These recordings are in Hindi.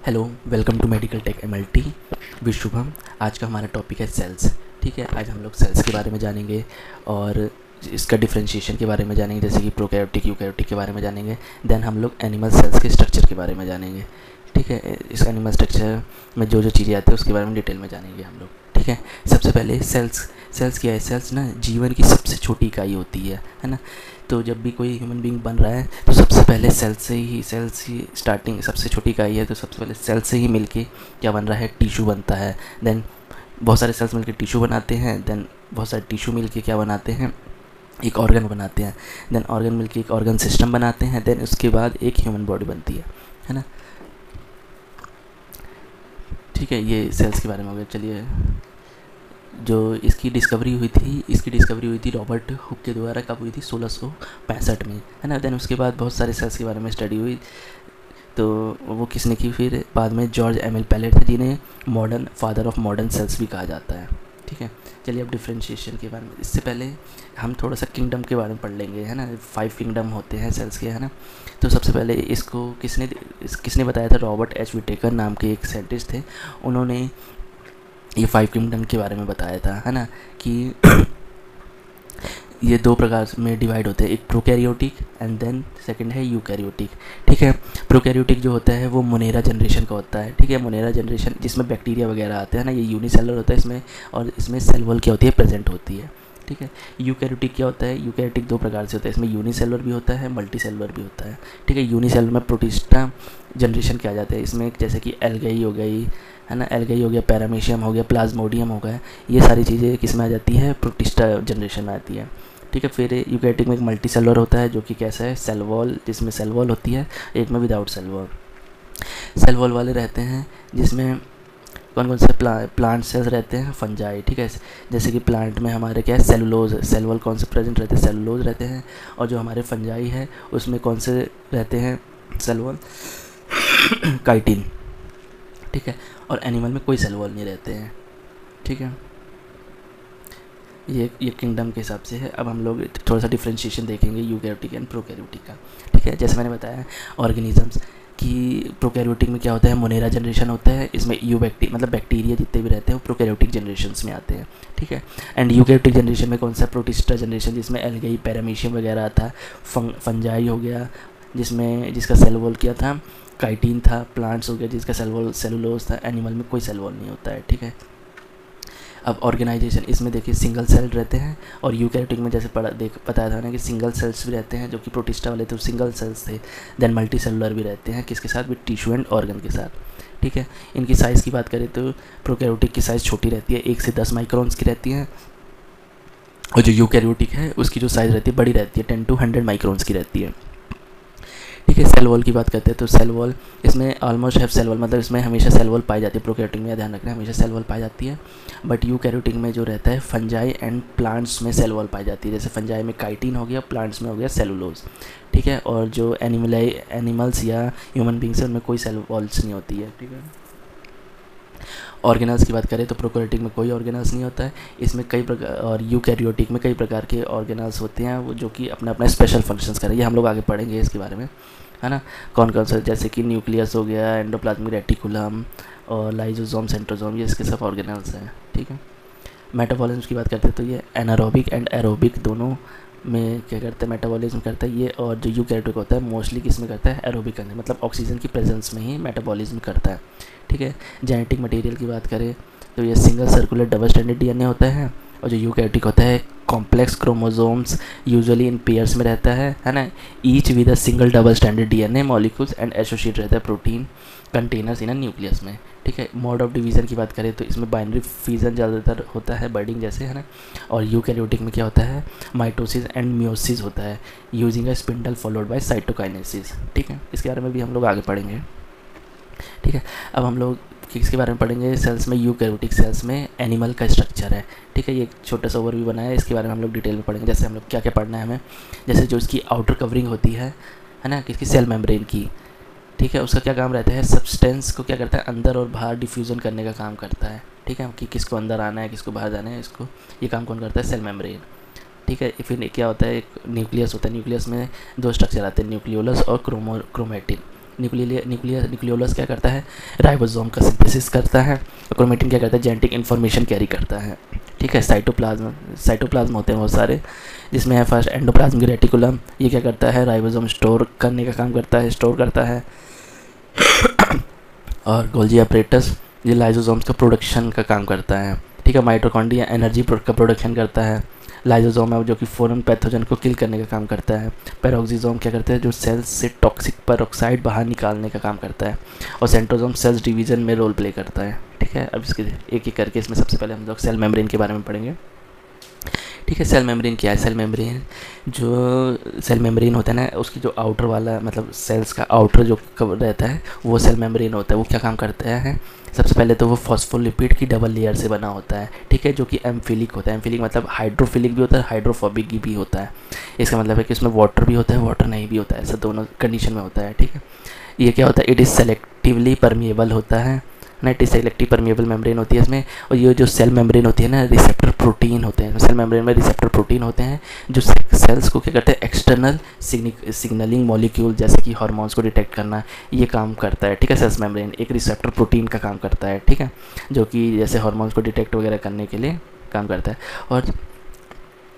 Hello, welcome to medical tech MLT with Shubham. आज का हमारा टॉपिक है सेल्स। ठीक है, आज हम लोग सेल्स के बारे में जानेंगे और इसका डिफरेंशिएशन के बारे में जानेंगे, जैसे कि प्रोकैरियोटिक यूकैरियोटिक के बारे में जानेंगे। देन हम लोग एनिमल सेल्स के स्ट्रक्चर के बारे में जानेंगे। ठीक है, इस एनिमल स्ट्रक्चर में जो जो चीज़ें आती है उसके बारे में डिटेल में जानेंगे हम लोग। ठीक है, सबसे पहले सेल्स क्या है? सेल्स ना जीवन की सबसे छोटी इकाई होती है ना। तो जब भी कोई ह्यूमन बीइंग बन रहा है तो सबसे पहले सेल्स ही स्टार्टिंग सबसे छोटी इकाई है। तो सबसे पहले सेल से ही मिलके क्या बन रहा है? टिश्यू बनता है। देन बहुत सारे सेल्स मिलके टिश्यू बनाते हैं। देन बहुत सारे टिश्यू मिलके क्या बनाते हैं? एक ऑर्गन बनाते हैं। देन ऑर्गन मिलके एक ऑर्गन सिस्टम बनाते हैं। देन उसके बाद एक ह्यूमन बॉडी बनती है ना। ठीक है, ये सेल्स के बारे में हो गया। चलिए, जो इसकी डिस्कवरी हुई थी रॉबर्ट हुक के द्वारा। कब हुई थी? 1665 में, है ना। देन उसके बाद बहुत सारे सेल्स के बारे में स्टडी हुई। तो वो किसने की? फिर बाद में जॉर्ज एमिल पैलेट थे, जिन्हें modern father of modern cells भी कहा जाता है। ठीक है, चलिए अब डिफ्रेंशिएशन के बारे में। इससे पहले हम थोड़ा सा किंगडम के बारे में पढ़ लेंगे, है ना। 5 किंगडम होते हैं सेल्स के, है ना। तो सबसे पहले इसको किसने बताया था? रॉबर्ट एच विटेकर नाम के एक साइंटिस्ट थे। उन्होंने ये 5 किंगडम के बारे में बताया था, है ना, कि ये 2 प्रकार में डिवाइड होते हैं, एक प्रोकैरियोटिक एंड देन सेकंड है यूकैरियोटिक। ठीक है, प्रोकैरियोटिक जो होता है वो मोनेरा जनरेशन का होता है। ठीक है, मोनेरा जनरेशन जिसमें बैक्टीरिया वगैरह आते हैं ना, ये यूनिसेलुलर होता है इसमें, और इसमें सेल वॉल क्या होती है? प्रेजेंट होती है। ठीक है, यूकैरियोटिक क्या होता है? यूकैरियोटिक 2 प्रकार से होता है, इसमें यूनिसेलुलर भी होता है, मल्टीसेलुलर भी होता है। ठीक है, यूनिसेलुलर में प्रोटिस्टा जनरेशन क्या जाता है इसमें, जैसे कि एल्गाई हो गई, है ना, एल्गाई हो गया, पैरामीशियम हो गया, प्लाज्मोडियम हो गया, ये सारी चीज़ें किस में आ जाती है? प्रोटिस्टा जनरेशन में आती है। ठीक है, फिर यूकैरियोटिक में एक मल्टी सेलुलर होता है, जो कि कैसा है? सेल वॉल, जिसमें सेल वॉल होती है, एक में without cell wall. Cell wall वाले रहते हैं जिसमें कौन कौन से प्लांट सेल्स रहते हैं? फंजाई। ठीक है, जैसे कि प्लांट में हमारे क्या है? सेलुलोज। सेल वॉल कौन से प्रेजेंट रहते हैं? सेलुलोज रहते हैं। और जो हमारे फंजाई है उसमें कौन से रहते हैं? Cell wall chitin. ठीक है, और एनिमल में कोई सेल वॉल नहीं रहते हैं। ठीक है, ये किंगडम के हिसाब से है। अब हम लोग थोड़ा सा डिफ्रेंशिएशन देखेंगे यूकैरियोटिक एंड प्रोकैरियोटिक का। ठीक है, जैसे मैंने बताया ऑर्गेनिजम्स कि प्रोकैरियोटिक में क्या होता है? मोनेरा जनरेशन होता है, इसमें मतलब बैक्टीरिया जितने भी रहते हैं वो प्रोकैरियोटिक जनरेशंस में आते हैं। ठीक है, एंड यूकैरियोटिक जनरेशन में कौन सा? प्रोटिस्टा जनरेशन, जिसमें एल्गाई, पैरामीशियम वगैरह आता है। फंजाई हो गया जिसका सेल वॉल किया था? काइटिन था। प्लांट्स हो गया जिसका सेल वॉल सेलुलोज था। एनिमल में कोई सेल वॉल नहीं होता है। ठीक है, अब ऑर्गेनाइजेशन इसमें देखिए सिंगल सेल रहते हैं, और यूकैरियोटिक में जैसे बताया था ना कि सिंगल सेल्स भी रहते हैं, जो कि प्रोटिस्टा वाले थे सिंगल सेल्स थे। देन मल्टी सेलुलर भी रहते हैं, किसके साथ? विद टिश्यू एंड ऑर्गन के साथ। ठीक है, इनकी साइज़ की बात करें तो प्रोकैरियोटिक की साइज़ छोटी रहती है, 1 से 10 माइक्रोन्स की रहती है, और जो यूकैरियोटिक है उसकी जो साइज़ रहती है बड़ी रहती है, 10 to 100 माइक्रोन्स की रहती है। ठीक है, सेल वॉल की बात करते हैं तो सेल वॉल इसमें ऑलमोस्ट हैव सेल वॉल, मतलब इसमें हमेशा सेल वॉल पाई जाती है। प्रोकैरियोटिक में ध्यान रखना है, हमेशा सेल वॉल पाई जाती है। बट यूकैरियोटिक में जो रहता है फंजाई एंड प्लांट्स में सेल वॉल पाई जाती है। जैसे फंजाई में काइटिन हो गया, प्लांट्स में हो गया सेलुलोज। ठीक है, और जो एनिमल्स या ह्यूमन बींग्स है उनमें कोई सेल वॉल्स नहीं होती है। ठीक है, ऑर्गेनल्स की बात करें तो प्रोकैरियोटिक में कोई ऑर्गेनल्स नहीं होता है, इसमें कई प्रकार, और यूकैरियोटिक में कई प्रकार के ऑर्गेनल्स होते हैं, वो जो कि अपना अपना स्पेशल फंक्शंस करें। ये हम लोग आगे पढ़ेंगे इसके बारे में, है ना। कौन कौन सा? जैसे कि न्यूक्लियस हो गया, एंडोप्लाज्मिक रेटिकुलम और लाइजोसोम, सेंट्रोसोम, ये इसके सब ऑर्गेनल्स हैं। ठीक है, मेटाबॉलिज्म की बात करते हैं तो ये एनारोबिक एंड एरोबिक दोनों में क्या करता है? मेटाबॉलिज्म करता है ये। और जो यूकैरियोटिक होता है मोस्टली किस में करता है? एरोबिक अंदर, मतलब ऑक्सीजन की प्रेजेंस में ही मेटाबॉलिज्म करता है। ठीक है, जेनेटिक मटेरियल की बात करें तो ये single circular double standard DNA होता है, और जो यूकैरियोटिक होता है complex chromosomes usually in pairs में रहता है ना, each with a single double standard DNA molecules and associate रहता है protein containers in a nucleus में। ठीक है, मोड ऑफ डिवीज़न की बात करें तो इसमें बाइनरी फिजन ज़्यादातर होता है, बर्डिंग जैसे, है ना। और यूकैरियोटिक में क्या होता है? माइटोसिस एंड मियोसिस होता है, using a spindle followed by cytokinesis. ठीक है, इसके बारे में भी हम लोग आगे पढ़ेंगे। ठीक है, अब हम लोग किसके बारे में पढ़ेंगे? सेल्स में, यूकैरियोटिक सेल्स में एनिमल का स्ट्रक्चर है। ठीक है, ये एक छोटा सा ओवरव्यू बनाया है, इसके बारे में हम लोग डिटेल में पढ़ेंगे। जैसे हम लोग क्या क्या पढ़ना है हमें, जैसे जो इसकी आउटर कवरिंग होती है ना, किसकी? सेल मेम्ब्रेन की। ठीक है, उसका क्या काम रहता है? सब्सटेंस को क्या करता है? अंदर और बाहर डिफ्यूज़न करने का काम करता है। ठीक है, कि किसको अंदर आना है, किसको बाहर जाना है, इसको ये काम कौन करता है? Cell membrane. ठीक है, फिर क्या होता है? एक न्यूक्लियस होता है, न्यूक्लियस में 2 स्ट्रक्चर आते हैं, न्यूक्लियोलस और क्रोमेटिन। न्यूक्लियोलस क्या करता है, राइबोसोम का सिंथेसिस करता है। और क्रोमेटिन क्या करता है, जेनेटिक इन्फॉर्मेशन कैरी करता है। ठीक है, साइटोप्लाज्म होते हैं बहुत सारे, जिसमें है फर्स्ट एंडोप्लाज्मिक रेटिकुलम। ये क्या करता है, राइबोसोम स्टोर करने का काम करता है, स्टोर करता है। और गोल्जी अपरेटस ये लाइसोसोम्स का प्रोडक्शन का काम करता है। ठीक है, माइटोकॉन्ड्रिया एनर्जी का प्रोडक्शन करता है। लाइसोसोम है जो कि फॉरेन पैथोजन को किल करने का काम करता है। पेरोक्सिसोम क्या करता है, जो सेल्स से टॉक्सिक पेरोक्साइड बाहर निकालने का काम करता है। और सेंट्रोसोम सेल्स डिवीजन में रोल प्ले करता है। ठीक है, अब इसके एक एक करके इसमें सबसे पहले हम लोग सेल मेम्ब्रेन के बारे में पढ़ेंगे। ठीक है, सेल मेम्ब्रेन क्या है, सेल मेम्ब्रेन होता है ना, उसकी जो आउटर वाला मतलब सेल्स का आउटर जो कवर रहता है वो सेल मेम्ब्रेन होता है। वो क्या काम करता है, सबसे पहले तो वो फॉस्फोलिपिड की डबल लेयर से बना होता है। ठीक है, जो कि एम्फिलिक होता है। एम्फिलिक मतलब हाइड्रोफिलिक भी होता है, हाइड्रोफोबिक भी होता है। इसका मतलब है कि उसमें वाटर भी होता है, वाटर नहीं भी होता है, ऐसा दोनों कंडीशन में होता है। ठीक है, ये क्या होता है, इट इज़ सेलेक्टिवली परमिएबल होता है ना, it is selective permeable membrane होती है इसमें। और ये जो सेल मेम्ब्रेन होती है ना, रिसेप्टर प्रोटीन होते हैं। सेल मेम्ब्रेन में रिसेप्टर प्रोटीन होते हैं जो सेल्स को क्या करते हैं, एक्सटर्नल सिग्नलिंग मॉलिक्यूल जैसे कि हार्मोन्स को डिटेक्ट करना, ये काम करता है। ठीक है, सेल्स मेम्ब्रेन एक रिसेप्टर प्रोटीन का काम करता है। ठीक है, जो कि जैसे हार्मोन्स को डिटेक्ट वगैरह करने के लिए काम करता है। और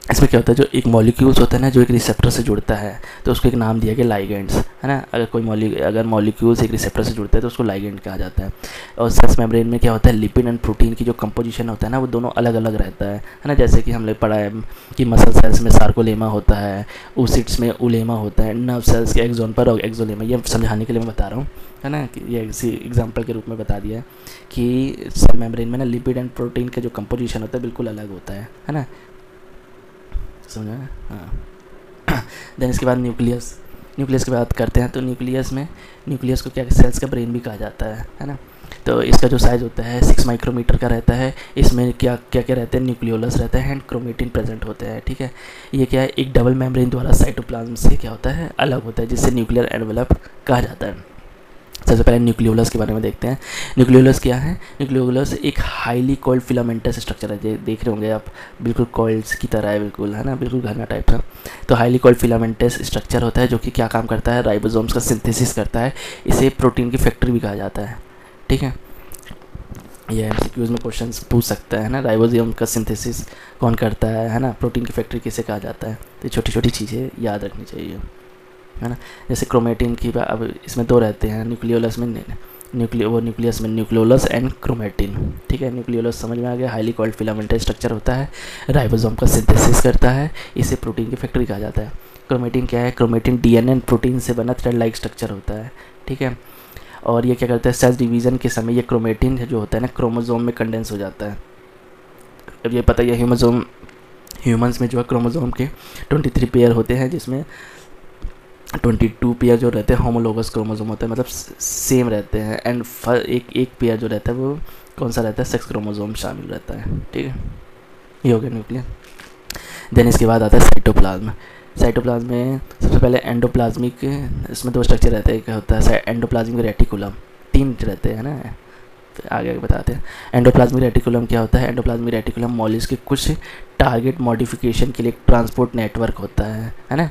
इसमें क्या होता है, जो एक मॉलिक्यूल्स होता है ना, जो एक रिसेप्टर से जुड़ता है तो उसको एक नाम दिया गया लाइगेंड्स, है ना। अगर मॉलिक्यूल्स एक रिसेप्टर से जुड़ते हैं तो उसको लाइगेंड कहा जाता है। और सेल्स मेम्ब्रेन में क्या होता है, लिपिड एंड प्रोटीन की जो कंपोजिशन होता है ना, वो दोनों अलग अलग रहता है ना। जैसे कि हमने पढ़ा है कि मसल सेल्स में सार्कोलेमा होता है, oocytes में उलेमा होता है, नर्व सेल्स के एक्सोन पर और एक्सोलेमा। ये समझाने के लिए मैं बता रहा हूँ, है ना, कि ये इसी एग्जाम्पल के रूप में बता दिया है कि सेल मेम्ब्रेन में ना लिपिड एंड प्रोटीन का जो कंपोजिशन होता है बिल्कुल अलग होता है ना, समझा। हाँ, देन इसके बाद न्यूक्लियस की बात करते हैं। तो न्यूक्लियस को क्या सेल्स का ब्रेन भी कहा जाता है ना। तो इसका जो साइज़ होता है 6 माइक्रोमीटर का रहता है। इसमें क्या रहते हैं, न्यूक्लियोलस रहता है एंड क्रोमेटिन प्रेजेंट होते हैं। ठीक है, ये क्या है, एक डबल मेम्ब्रेन द्वारा साइटोप्लाज्म से क्या होता है, अलग होता है, जिससे न्यूक्लियर एनवेलप कहा जाता है। सबसे पहले न्यूक्लियोलस के बारे में देखते हैं। न्यूक्लियोलस क्या है, न्यूक्लियोलस एक हाईली कोल्ड फिलामेंटस स्ट्रक्चर है। देख रहे होंगे आप, बिल्कुल कॉइल्स की तरह है, बिल्कुल, है ना, बिल्कुल घना टाइप का। तो हाईली कोल्ड फिलामेंटस स्ट्रक्चर होता है जो कि क्या काम करता है, राइबोसोम्स का सिंथेसिस करता है। इसे प्रोटीन की फैक्ट्री भी कहा जाता है। ठीक है, ये एमसीक्यूज में क्वेश्चन पूछ सकता है ना, राइबोसोम का सिंथेसिस कौन करता है ना, प्रोटीन की फैक्ट्री किसे कहा जाता है। तो छोटी छोटी चीज़ें याद रखनी चाहिए, है ना। जैसे क्रोमेटिन की, अब इसमें दो रहते हैं न्यूक्लियोलस में, न्यूक्लियस में न्यूक्लियोलस एंड क्रोमेटिन। ठीक है, न्यूक्लियोलस समझ में आ गया, हाईली कोल्ड फिलामेंटस स्ट्रक्चर होता है, राइबोसोम का सिंथेसिस करता है, इसे प्रोटीन की फैक्ट्री कहा जाता है। क्रोमेटिन क्या है, क्रोमेटिन डीएनए एंड प्रोटीन से बना थ्रेड लाइक स्ट्रक्चर होता है। ठीक है, और ये क्या करता है, सेल्स डिवीज़न के समय ये क्रोमेटिन जो होता है ना, क्रोमोसोम में कंडेंस हो जाता है। अब ये पता है, ह्यूमंस में जो है क्रोमोसोम के 23 पेयर होते हैं, जिसमें 22 पेयर जो रहते हैं होमोलोगस क्रोमोसोम होते हैं, मतलब सेम रहते हैं। एंड एक पेयर जो रहता है वो कौन सा रहता है, सेक्स क्रोमोसोम शामिल रहता है। ठीक है, ये हो गया न्यूक्लियर। देन इसके बाद आता है साइटोप्लाज्म में सबसे पहले एंडोप्लाज्मिक, इसमें दो स्ट्रक्चर रहते हैं, क्या होता है, एंडोप्लाज्मिक रेटिकुलम, 3 रहते हैं ना, आगे बताते हैं। एंडोप्लाज्मिक रेटिकुलम क्या होता है, एंडोप्लाज्मिक रेटिकुलम मॉलिक्यूल्स के कुछ टारगेट मॉडिफिकेशन के लिए ट्रांसपोर्ट नेटवर्क होता है ना।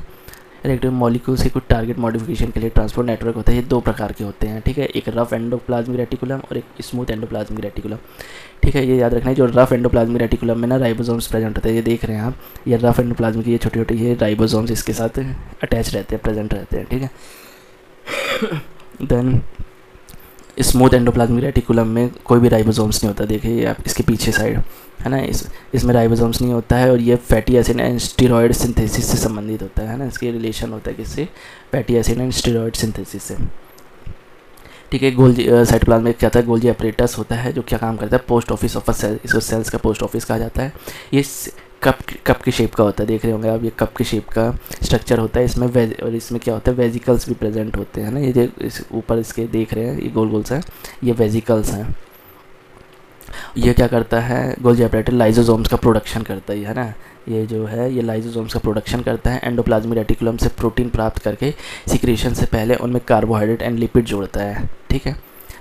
रेक्टिव मॉलिक्यूल्स के कुछ टारगेट मॉडिफिकेशन के लिए ट्रांसपोर्ट नेटवर्क होता है। ये 2 प्रकार के होते हैं। ठीक है, एक रफ एंडोप्लाज्मिक रेटिकुलम और एक स्मूथ एंडोप्लाज्मिक रेटिकुलम। ठीक है, ये याद रखना है, जो रफ एंडोप्लाज्मिक रेटिकुलम में ना राइबोसोम्स प्रेजेंट होते हैं, ये देख रहे हैं आप, ये रफ एंडोप्लाज्मिक, ये छोटी छोटी ये राइबोसोम्स इसके साथ अटैच रहते हैं, प्रेजेंट रहते हैं। ठीक है, देन स्मूथ एंडोप्लाज्मिक रेटिकुलम में कोई भी राइबोसोम्स नहीं होता, देखिए आप इसके पीछे साइड, है ना, इसमें राइबोसोम्स नहीं होता है। और ये fatty acid and steroid synthesis से संबंधित होता है ना, इसके रिलेशन होता है किससे, fatty acid and steroid synthesis से। ठीक है, गोल्जी साइटोप्लाज्म में क्या होता है, गोल्जी अपरेटस होता है जो क्या काम करता है, पोस्ट ऑफिस ऑफ सेल, इसको सेल्स का पोस्ट ऑफिस कहा जाता है। ये कप की शेप का होता है, देख रहे होंगे आप, ये कप की शेप का स्ट्रक्चर होता है। इसमें और इसमें क्या होता है, वेजिकल्स भी प्रेजेंट होते हैं ना, ये जो ऊपर इसके देख रहे हैं, ये गोल गोल सा, ये वेजिकल्स हैं। ये क्या करता है, गोल्जी अपरेटस लाइसोसोम्स का प्रोडक्शन करता है ना, ये जो है ये लाइसोसोम्स का प्रोडक्शन करता है। एंडोप्लाज्मिक रेटिकुलम से प्रोटीन प्राप्त करके सिक्रेशन से पहले उनमें कार्बोहाइड्रेट एंड लिपिड जोड़ता है। ठीक है,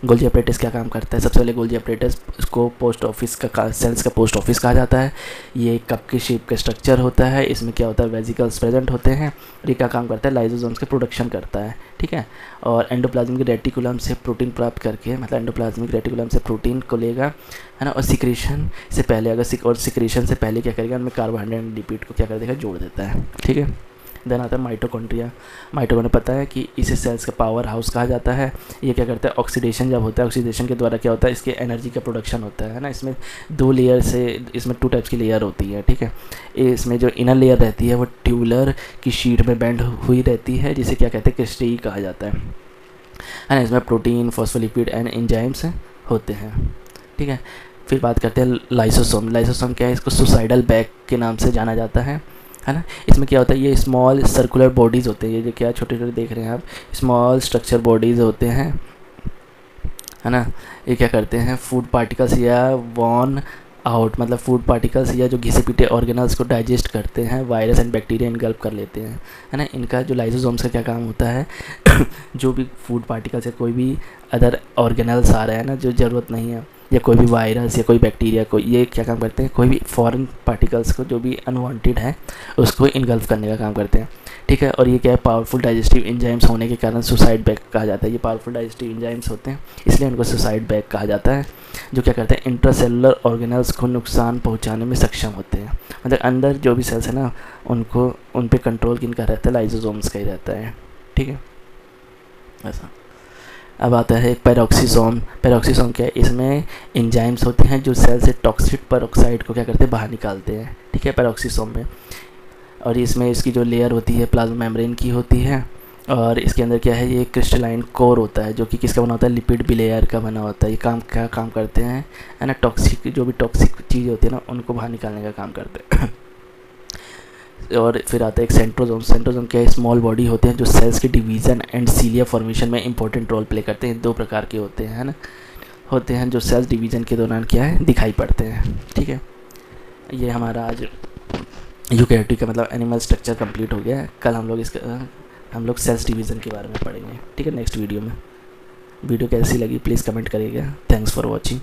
गोल्जी अपरेटस क्या काम करता है? सबसे पहले गोल्जी अपरेटस इसको पोस्ट ऑफिस का सेल्स का पोस्ट ऑफिस कहा जाता है। ये कप की शेप का स्ट्रक्चर होता है। इसमें क्या होता है, वेजिकल्स प्रेजेंट होते हैं। ये क्या काम करता है, लाइसोसोम्स के प्रोडक्शन करता है, ठीक है। और एंडोप्लाज्मिक रेटिकुलम से प्रोटीन प्राप्त करके, मतलब एंडोप्लाज्मिक रेटिकुलम से प्रोटीन को लेगा, है ना। और सिक्रेशन से पहले सिक्रेशन से पहले क्या करेगा, उनमें कार्बोहाइड्रेट एंड लिपिड को क्या कर देगा, जोड़ देता है, ठीक है। देन आता है माइटोकॉन्ड्रिया। माइटोकॉन्ड्रिया पता है कि इसे सेल्स का पावर हाउस कहा जाता है। ये क्या करता है, ऑक्सीडेशन जब होता है, ऑक्सीडेशन के द्वारा क्या होता है, इसके एनर्जी का प्रोडक्शन होता है ना। इसमें 2 लेयर से, इसमें 2 टाइप्स की लेयर होती है, ठीक है। इसमें जो इनर लेयर रहती है वो ट्यूबुलर की शीट में बेंड हुई रहती है, जिसे क्या कहते हैं, क्रिस्टल कहा जाता है ना। इसमें प्रोटीन, फॉस्फोलिपिड एंड एंजाइम्स होते हैं, ठीक है। फिर बात करते हैं लाइसोसोम। लाइसोसोम क्या है, इसको सुसाइडल बैग के नाम से जाना जाता है ना। इसमें क्या होता है, ये स्मॉल सर्कुलर बॉडीज़ होते हैं। ये जो क्या छोटे छोटे देख रहे हैं आप, स्मॉल स्ट्रक्चर बॉडीज़ होते हैं, है ना। ये क्या करते हैं, फूड पार्टिकल्स या वॉन आउट, मतलब फूड पार्टिकल्स या जो घिसे पीटे ऑर्गेनल्स को डाइजेस्ट करते हैं, वायरस एंड बैक्टीरिया इनगल्प कर लेते हैं, है ना। इनका जो लाइसोसोम्स का क्या काम होता है जो भी फूड पार्टिकल्स या कोई भी अदर ऑर्गेनल्स आ रहे हैं ना, जो ज़रूरत नहीं है, या कोई भी वायरस या कोई बैक्टीरिया को, ये क्या काम करते हैं, कोई भी फॉरेन पार्टिकल्स को जो भी अनवांटेड है उसको इनगल्फ करने का काम करते हैं, ठीक है। और ये क्या है, पावरफुल डाइजेस्टिव एंजाइम्स होने के कारण सुसाइड बैग कहा जाता है। ये पावरफुल डाइजेस्टिव एंजाइम्स होते हैं, इसलिए इनको सुसाइड बैग कहा जाता है, जो क्या करते हैं, इंट्रासेलुलर ऑर्गेनल्स को नुकसान पहुंचाने में सक्षम होते हैं। मतलब अंदर जो भी सेल्स है ना, उनको उन पे कंट्रोल किनका रहता है, लाइसोसोम्स का ही रहता है, ठीक है, ऐसा। अब आता है पैरोक्सिसोम। पैरोक्सिसोम क्या है, इसमें एंजाइम्स होते हैं जो सेल से टॉक्सिक पेरोक्साइड को क्या करते हैं, बाहर निकालते हैं, ठीक है, पैरोक्सिसोम में। और इसमें इसकी जो लेयर होती है प्लाज्मा मेम्ब्रेन की होती है, और इसके अंदर क्या है, ये क्रिस्टलाइन कोर होता है, जो कि किसका बना होता है, लिपिड बिलेयर का बना होता है। ये क्या काम करते हैं, है ना, टॉक्सिक, जो भी टॉक्सिक चीज़ होती है ना, उनको बाहर निकालने का काम करते हैं। और फिर आता है एक सेंट्रोजोम। सेंट्रोजोम क्या है, स्मॉल बॉडी होते हैं जो सेल्स के डिवीज़न एंड सीलिया फॉर्मेशन में इंपॉर्टेंट रोल प्ले करते हैं। 2 प्रकार के होते हैं, है ना, होते हैं जो सेल्स डिवीज़न के दौरान क्या है, दिखाई पड़ते हैं, ठीक है। ये हमारा आज यूकैरियोटिक का मतलब एनिमल स्ट्रक्चर कंप्लीट हो गया है। कल हम लोग सेल्स डिवीज़न के बारे में पढ़ेंगे, ठीक है, नेक्स्ट वीडियो में। वीडियो कैसी लगी प्लीज़ कमेंट करिएगा। Thanks for watching.